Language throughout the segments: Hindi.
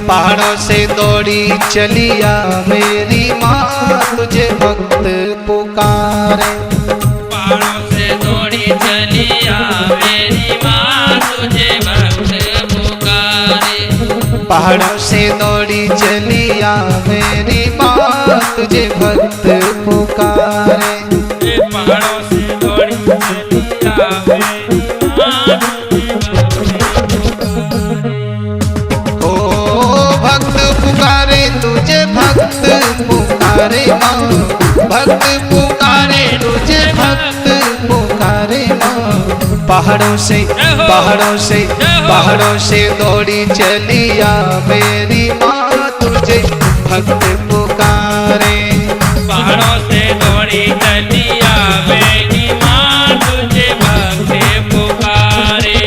पहाड़ों से दौड़ी चलिया मेरी माँ तुझे भक्त पुकारे। पहाड़ों से दौड़ी चलिया मेरी माँ तुझे भक्त पुकारे। पहाड़ों से दौड़ी चलिया मेरी माँ तुझे भक्त पुकारे। पहाड़ों से दौड़ी चलिया मेरी माँ तुझे भक्त पुकारे माँ, भक्त पुकारे तुझे भक्त पुकारे माँ। पहाड़ों से दौड़ी चलिया मेरी माँ तुझे भक्त पुकारे। पहाड़ों से दौड़ी चलिया मेरी माँ तुझे भक्त पुकारे।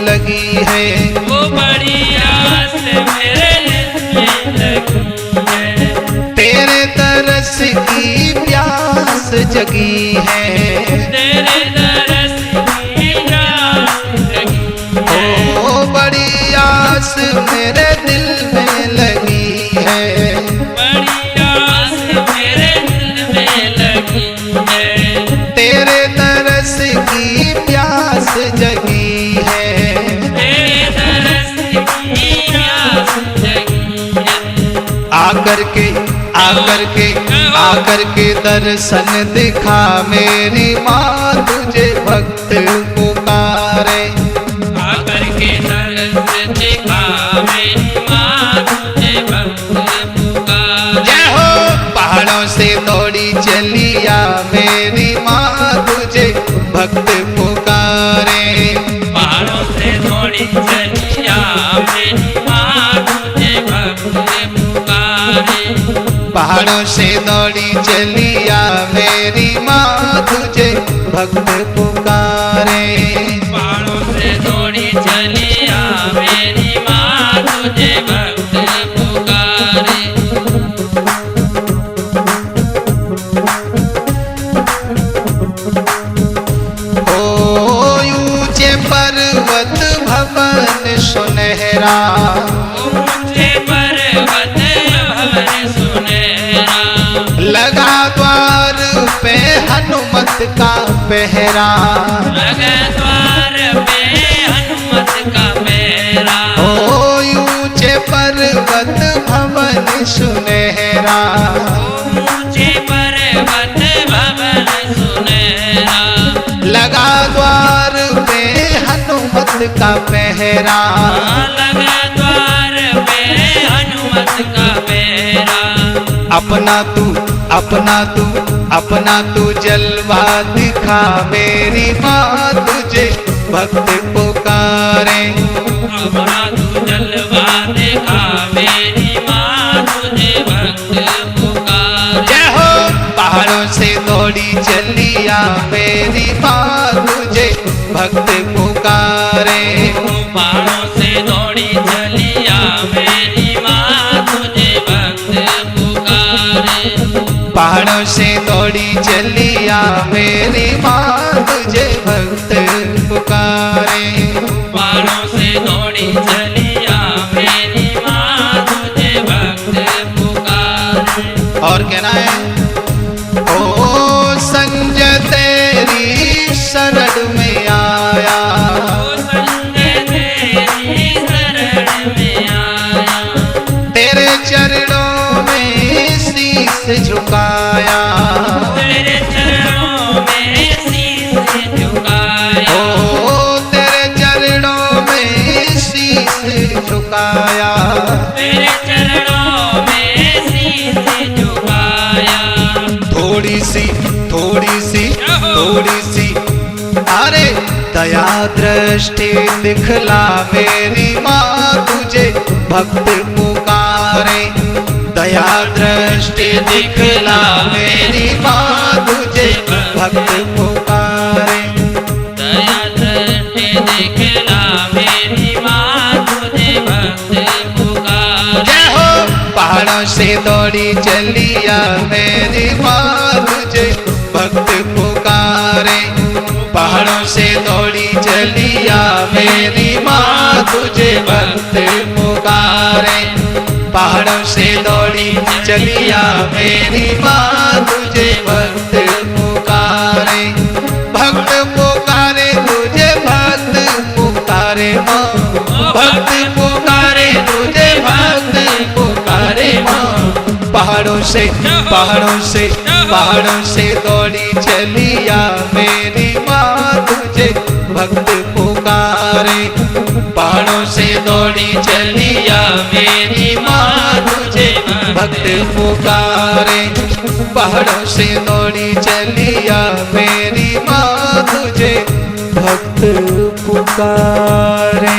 लगी है वो बड़ी आस मेरे दिल में लगी है। तेरे तरस की प्यास जगी है। तेरे तरस की प्यास जगी है। ओ बड़ी आस मेरे दिल में लगी है। बड़ी आस मेरे दिल में लगी है। तेरे तरस की प्यास जगी है। आकर के दर्शन दिखा मेरी माँ तुझे भक्त पुकारे। आकर के दर्शन दिखा मेरी माँ तुझे भक्त पुकारे। जय हो। पहाड़ों से दौड़ी चलिया मेरी माँ तुझे भक्त पुकारे। पहाड़ों से दौड़ी चलिया मेरी माँ तुझे भक्त पुकारे। पहाड़ों से दौड़ी चलिया मेरी माँ तुझे भक्त पुकारे। पहाड़ों से दौड़ी चलिया मेरी माँ तुझे भक्त पुकारे। ओ ऊंचे पर्वत भवन सुनहरा। ऊंचे पर्वत भवन सुनहरा। लगा द्वार पे हनुमत का पहरा। लगा द्वार पे हनुमत का पहरा। ओ ऊंचे पर्वत भवन सुनहरा। ऊंचे पर्वत भवन सुनहरा। लगा द्वार पे हनुमत का पहरा। लगा द्वार पे हनुमत का पहरा। अपना तू जलवा दिखा मेरी माँ तुझे भक्त पुकारे। अपना तू जलवा दिखा मेरी माँ तुझे भक्त पुकारे। जय हो। पहाड़ों से दौड़ी चलिया मेरी माँ तुझे भक्त पुकारे। पहाड़ों से दौड़ी चलिया मेरी माँ तुझे भक्त पुकारे। पहाड़ों से दौड़ी चलिया मेरी माँ तुझे भक्त पुकारे। पहाड़ों से दौड़ी चलिया मेरी माँ तुझे भक्त पुकारे। और कहना है ओ संजय तेरी शरण में आया। संजय तेरी शरण में आया। तेरे चरणों में शीश झुकाया। तेरे चरणों में शीश झुकाया। ओ तेरे चरणों में शीश झुकाया। तेरे चरणों में शीश झुकाया। थोड़ी सी अरे दया दृष्टि दिखला मेरी माँ तुझे भक्त पुकारे। दया दृष्टि दिखला मेरी माँ तुझे भक्त पुकारे। दया दृष्टि दिखला मेरी माँ तुझे भक्त पहाड़ों से दौड़ी चलिया मेरी माँ तुझे भक्त पुकारे। पहाड़ों से दौड़ी चलिया मेरी माँ तुझे भक्त पुकारे। पहाड़ों से दौड़ी चलिया मेरी माँ तुझे भक्त पुकारे। भक्त पुकारे तुझे भक्त पुकारे माँ, भक्त पुकारे तुझे भक्त पुकारे माँ। पहाड़ों से पहाड़ों से दौड़ी चलिया मेरी माँ तुझे भक्त पुकारे। पहाड़ों से दौड़ी चलिया मेरी माँ तुझे भक्त पुकारे। पहाड़ों से दौड़ी चलिया मेरी माँ तुझे भक्त पुकारे।